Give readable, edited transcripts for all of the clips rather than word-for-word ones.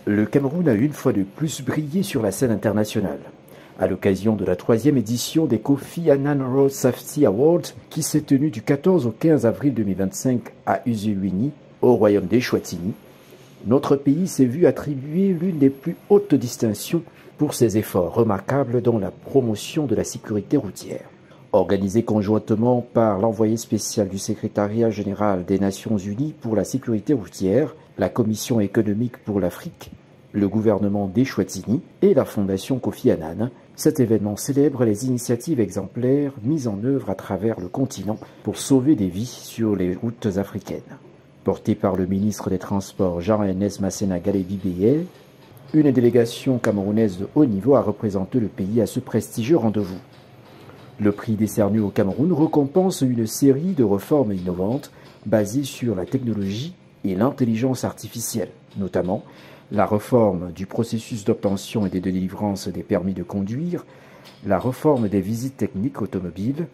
Le Cameroun a une fois de plus brillé sur la scène internationale. À l'occasion de la 3e édition des Kofi Annan Road Safety Awards, qui s'est tenue du 14 au 15 avril 2025 à Uzuwini, au royaume d'Eswatini, notre pays s'est vu attribuer l'une des plus hautes distinctions pour ses efforts remarquables dans la promotion de la sécurité routière. Organisé conjointement par l'envoyé spécial du secrétariat général des Nations Unies pour la sécurité routière, la Commission économique pour l'Afrique, le gouvernement d'Eswatini et la Fondation Kofi Annan, cet événement célèbre les initiatives exemplaires mises en œuvre à travers le continent pour sauver des vies sur les routes africaines. Porté par le ministre des Transports Jean-Ernest Masséna Galé-Bibéé, une délégation camerounaise de haut niveau a représenté le pays à ce prestigieux rendez-vous. Le prix décerné au Cameroun récompense une série de réformes innovantes basées sur la technologie et l'intelligence artificielle, notamment la réforme du processus d'obtention et de délivrance des permis de conduire, la réforme des visites techniques automobiles,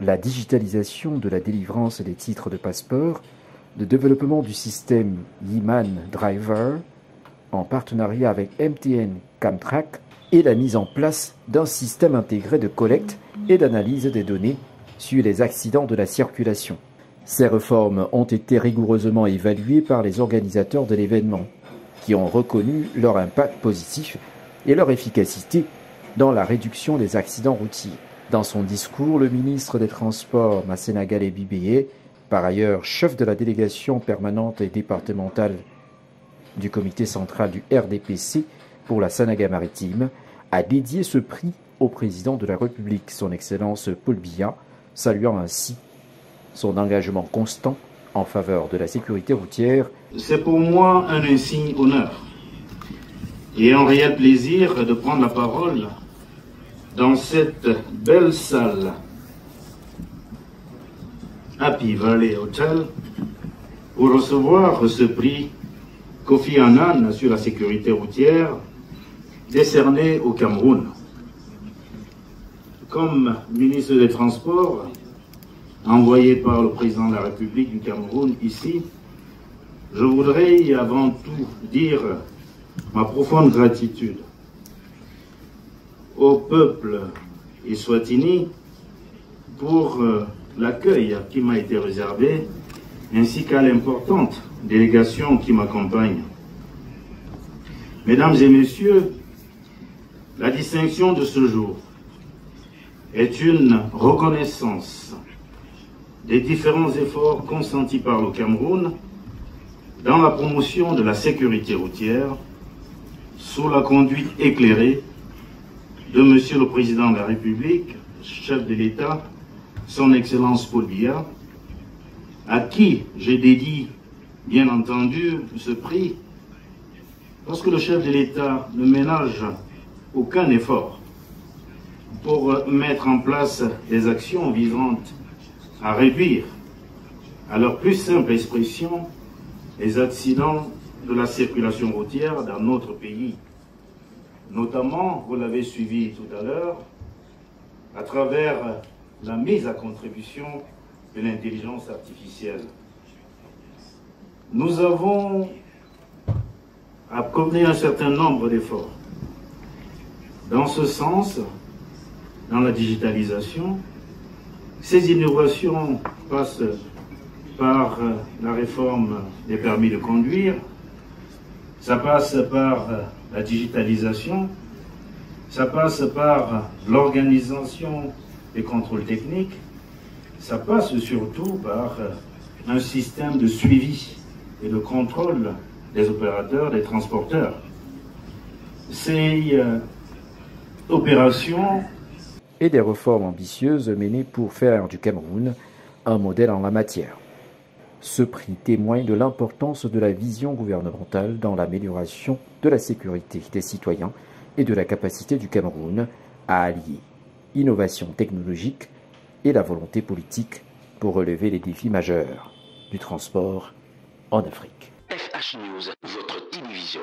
la digitalisation de la délivrance des titres de passeport, le développement du système Yiman Driver en partenariat avec MTN Camtrack et la mise en place d'un système intégré de collecte et d'analyse des données sur les accidents de la circulation. Ces réformes ont été rigoureusement évaluées par les organisateurs de l'événement, qui ont reconnu leur impact positif et leur efficacité dans la réduction des accidents routiers. Dans son discours, le ministre des Transports, Masséna Galé-Bibéé, par ailleurs chef de la délégation permanente et départementale du comité central du RDPC pour la Sanaga maritime, a dédié ce prix au président de la République, son Excellence Paul Biya, saluant ainsi son engagement constant en faveur de la sécurité routière. C'est pour moi un insigne honneur et un réel plaisir de prendre la parole dans cette belle salle Happy Valley Hotel pour recevoir ce prix Kofi Annan sur la sécurité routière décerné au Cameroun. Comme ministre des Transports, envoyé par le président de la République du Cameroun ici, je voudrais avant tout dire ma profonde gratitude au peuple Eswatini pour l'accueil qui m'a été réservé, ainsi qu'à l'importante délégation qui m'accompagne. Mesdames et messieurs, la distinction de ce jour est une reconnaissance des différents efforts consentis par le Cameroun dans la promotion de la sécurité routière sous la conduite éclairée de Monsieur le Président de la République, chef de l'État, son Excellence Paul Biya, à qui je dédie bien entendu ce prix, parce que le chef de l'État ne ménage aucun effort pour mettre en place des actions visant à réduire, à leur plus simple expression, les accidents de la circulation routière dans notre pays. Notamment, vous l'avez suivi tout à l'heure, à travers la mise à contribution de l'intelligence artificielle. Nous avons accordé un certain nombre d'efforts. Dans ce sens, dans la digitalisation, ces innovations passent par la réforme des permis de conduire, ça passe par la digitalisation, ça passe par l'organisation des contrôles techniques, ça passe surtout par un système de suivi et de contrôle des opérateurs, des transporteurs. Ces opérations et des réformes ambitieuses menées pour faire du Cameroun un modèle en la matière. Ce prix témoigne de l'importance de la vision gouvernementale dans l'amélioration de la sécurité des citoyens et de la capacité du Cameroun à allier innovation technologique et la volonté politique pour relever les défis majeurs du transport en Afrique. FH News, votre télévision.